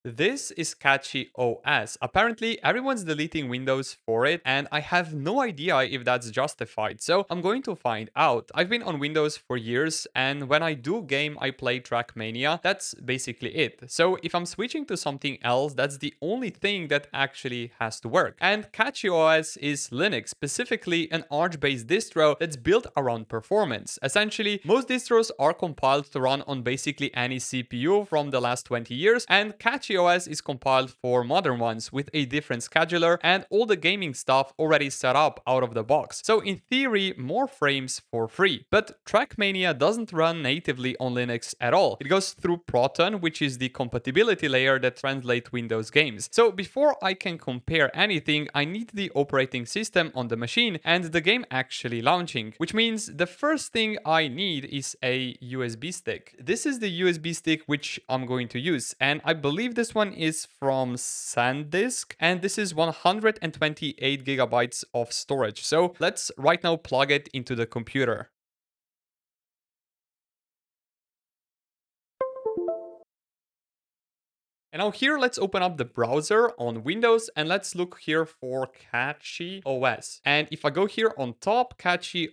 This is CachyOS. Apparently, everyone's deleting Windows for it, and I have no idea if that's justified. So I'm going to find out. I've been on Windows for years, and when I do game, I play Trackmania. That's basically it. So if I'm switching to something else, that's the only thing that actually has to work. And CachyOS is Linux, specifically an Arch-based distro that's built around performance. Essentially, most distros are compiled to run on basically any CPU from the last 20 years, and CachyOS is compiled for modern ones with a different scheduler and all the gaming stuff already set up out of the box. So in theory, more frames for free. But Trackmania doesn't run natively on Linux at all. It goes through Proton, which is the compatibility layer that translates Windows games. So before I can compare anything, I need the operating system on the machine and the game actually launching, which means the first thing I need is a USB stick. This is the USB stick which I'm going to use, and I believe this one is from SanDisk, and this is 128 gigabytes of storage. So let's right now plug it into the computer. And now here, let's open up the browser on Windows and let's look here for CachyOS. And if I go here on top, cachyos.org,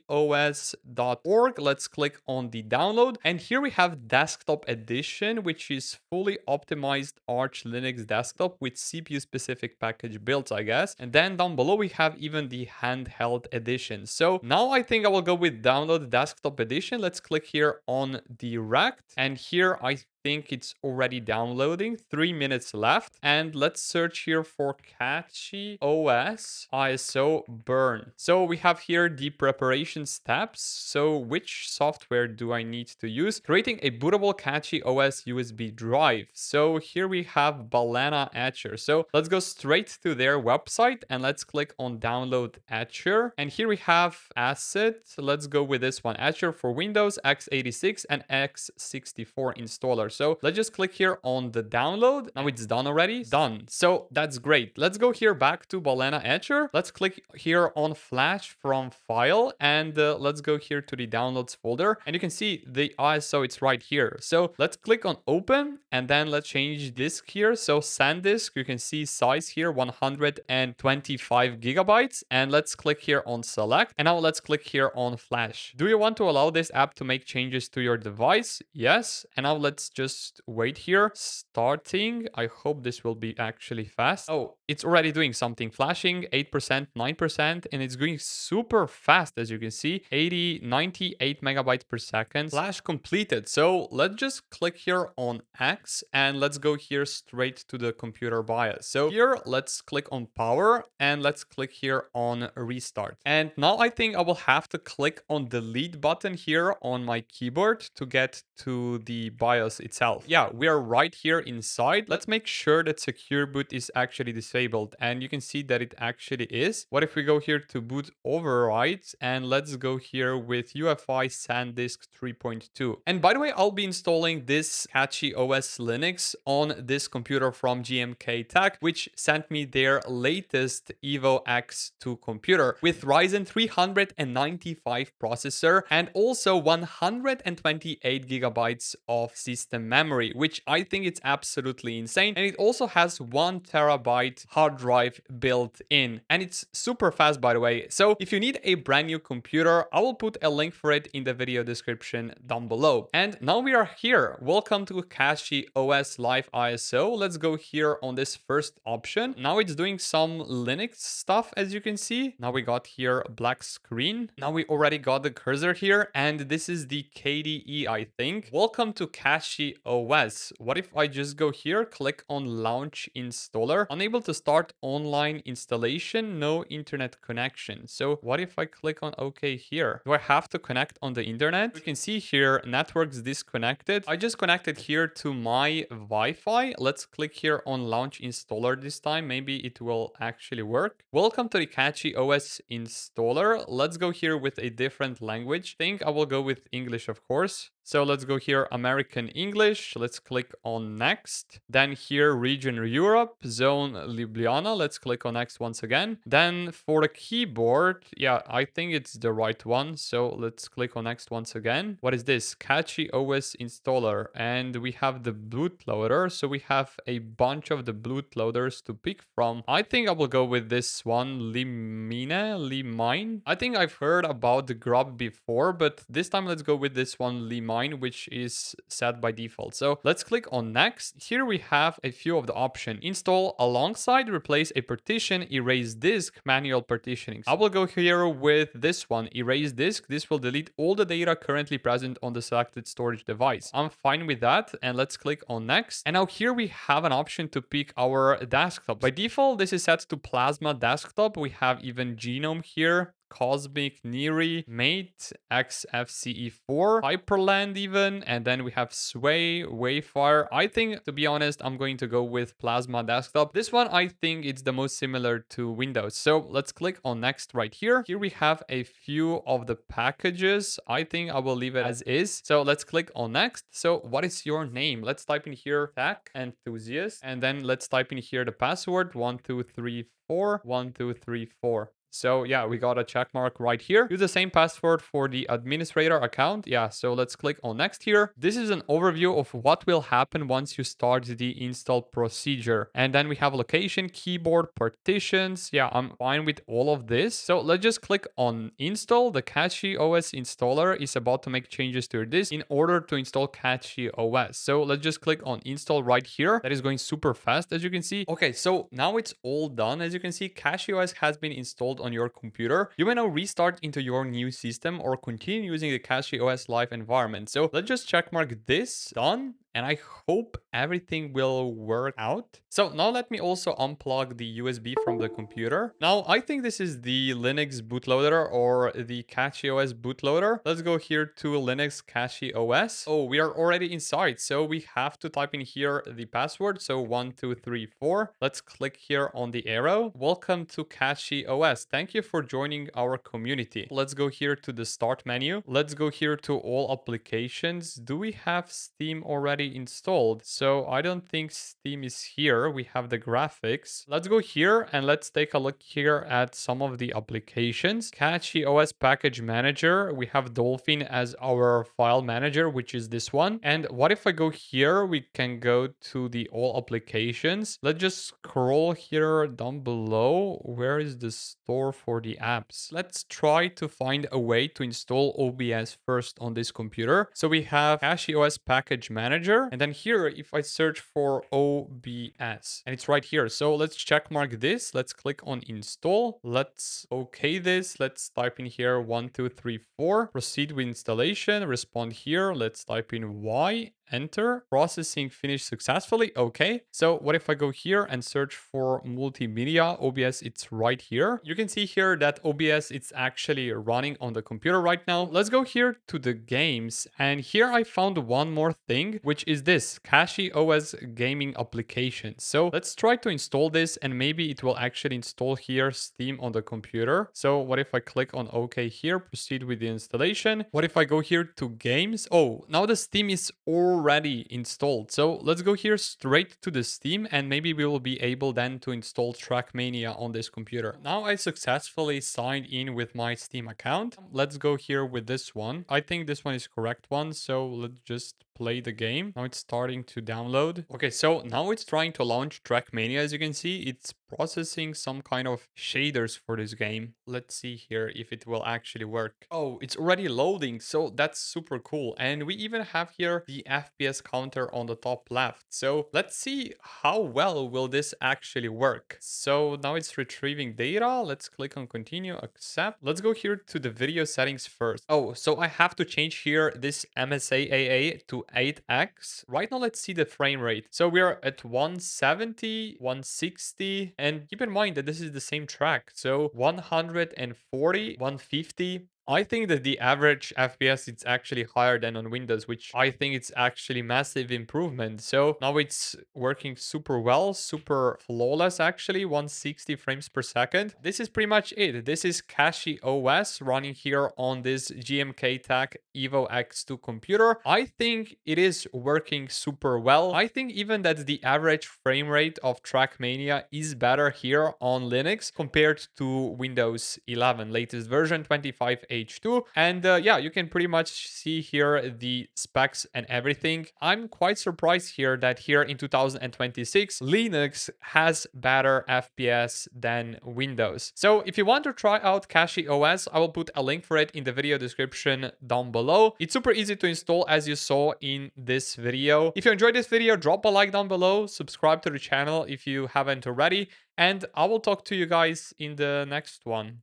let's click on the download. And here we have desktop edition, which is fully optimized Arch Linux desktop with CPU specific package built, I guess. And then down below, we have even the handheld edition. So now I think I will go with download desktop edition. Let's click here on direct. And here I think it's already downloading. 3 minutes left. And let's search here for CachyOS ISO burn. So we have here the preparation steps. So which software do I need to use? Creating a bootable CachyOS USB drive. So here we have Balena Etcher. So let's go straight to their website and let's click on download Etcher. And here we have asset. Let's go with this one. Etcher for Windows, x86 and x64 installer. So let's just click here on the download. Now it's done already. Done. So that's great. Let's go here back to Balena Etcher. Let's click here on flash from file and let's go here to the downloads folder. And you can see the ISO, it's right here. So let's click on open and then let's change disk here. So SanDisk, you can see size here 125 gigabytes. And let's click here on select. And now let's click here on flash. Do you want to allow this app to make changes to your device? Yes. And now let's just wait here. Starting. I hope this will be actually fast. Oh, it's already doing something. Flashing 8%, 9%, and it's going super fast as you can see. 98 megabytes per second. Flash completed. So let's just click here on X and let's go here straight to the computer BIOS. So here let's click on power and let's click here on restart. And now I think I will have to click on the delete button here on my keyboard to get to the BIOS itself. Yeah, we are right here inside. Let's make sure that secure boot is actually disabled. And you can see that it actually is. What if we go here to boot override and let's go here with UEFI SanDisk 3.2. And by the way, I'll be installing this CachyOS Linux on this computer from GMK Tech, which sent me their latest Evo X2 computer with Ryzen 395 processor and also 128 gigabytes of system memory, which I think it's absolutely insane. And it also has 1 terabyte hard drive built in. And it's super fast, by the way. So if you need a brand new computer, I will put a link for it in the video description down below. And now we are here. Welcome to CachyOS Live ISO. Let's go here on this first option. Now it's doing some Linux stuff, as you can see. Now we got here a black screen. Now we already got the cursor here, and this is the KDE, I think. Welcome to CachyOS. What if I just go here, click on launch installer, unable to start online installation, no internet connection. So what if I click on OK here? Do I have to connect on the internet? You can see here networks disconnected. I just connected here to my Wi-Fi. Let's click here on launch installer this time. Maybe it will actually work. Welcome to the CachyOS installer. Let's go here with a different language. I think I will go with English, of course. So let's go here, American English. Let's click on next. Then here, region Europe, zone Ljubljana. Let's click on next once again. Then for the keyboard, yeah, I think it's the right one. So let's click on next once again. What is this? CachyOS installer. And we have the bootloader. So we have a bunch of the bootloaders to pick from. I think I will go with this one, Limine. I think I've heard about the Grub before, but this time let's go with this one, Limine, which is set by default. So let's click on next. Here we have a few of the options. Install alongside, replace a partition, erase disk, manual partitioning. I will go here with this one, erase disk. This will delete all the data currently present on the selected storage device. I'm fine with that, and let's click on next. And now here we have an option to pick our desktop. By default, this is set to Plasma desktop. We have even Genome here, Cosmic, Neri, Mate, XFCE4, Hyperland even, and then we have Sway, Wayfire. I think, to be honest, I'm going to go with Plasma Desktop. This one, I think it's the most similar to Windows. So let's click on next right here. Here we have a few of the packages. I think I will leave it as is. So let's click on next. So what is your name? Let's type in here tech enthusiast, and then let's type in here the password 1234 1234. So yeah, we got a check mark right here. Use the same password for the administrator account. Yeah, so let's click on next here. This is an overview of what will happen once you start the install procedure. And then we have location, keyboard, partitions. Yeah, I'm fine with all of this. So let's just click on install. The CachyOS installer is about to make changes to your disk in order to install CachyOS. So let's just click on install right here. That is going super fast, as you can see. Okay, so now it's all done. As you can see, CachyOS has been installed on your computer. You may now restart into your new system or continue using the CachyOS live environment. So let's just checkmark this, done. And I hope everything will work out. So now let me also unplug the USB from the computer. Now I think this is the Linux bootloader or the CachyOS bootloader. Let's go here to Linux CachyOS. Oh, we are already inside. So we have to type in here the password. So 1234. Let's click here on the arrow. Welcome to CachyOS. Thank you for joining our community. Let's go here to the start menu. Let's go here to all applications. Do we have Steam already installed? So I don't think Steam is here. We have the graphics. Let's go here and let's take a look here at some of the applications. CachyOS package manager. We have Dolphin as our file manager, which is this one. And what if I go here? We can go to the all applications. Let's just scroll here down below. Where is the store for the apps? Let's try to find a way to install OBS first on this computer. So we have CachyOS package manager. And then here, if I search for OBS, and it's right here. So let's check mark this. Let's click on install. Let's okay this. Let's type in here 1234. Proceed with installation. Respond here. Let's type in Y. Enter. Processing finished successfully. Okay. So what if I go here and search for multimedia? OBS, it's right here. You can see here that OBS, it's actually running on the computer right now. Let's go here to the games. And here I found one more thing, which is this CachyOS gaming application. So let's try to install this and maybe it will actually install here Steam on the computer. So what if I click on OK here, proceed with the installation? What if I go here to games? Oh, now the Steam is already installed. So let's go here straight to the Steam and maybe we will be able then to install Trackmania on this computer. Now I successfully signed in with my Steam account. Let's go here with this one. I think this one is correct one. So let's just play the game. Now it's starting to download. Okay, so now it's trying to launch Trackmania. As you can see, it's processing some kind of shaders for this game. Let's see here if it will actually work. Oh, it's already loading. So that's super cool. And we even have here the FPS counter on the top left. So let's see how well will this actually work. So now it's retrieving data. Let's click on continue, accept. Let's go here to the video settings first. Oh, so I have to change here this MSAA to 8x. Right now, let's see the frame rate. So we're at 170, 160, and keep in mind that this is the same track. So 140, 150, I think that the average FPS is actually higher than on Windows, which I think it's actually massive improvement. So now it's working super well, super flawless actually, 160 frames per second. This is pretty much it. This is CachyOS running here on this GMK Tech Evo X2 computer. I think it is working super well. I think even that the average frame rate of Trackmania is better here on Linux compared to Windows 11 latest version 25H2. And yeah, you can pretty much see here the specs and everything. I'm quite surprised here that here in 2026 Linux has better FPS than Windows. So if you want to try out CachyOS, I will put a link for it in the video description down below. It's super easy to install as you saw in this video. If you enjoyed this video, drop a like down below, subscribe to the channel if you haven't already, and I will talk to you guys in the next one.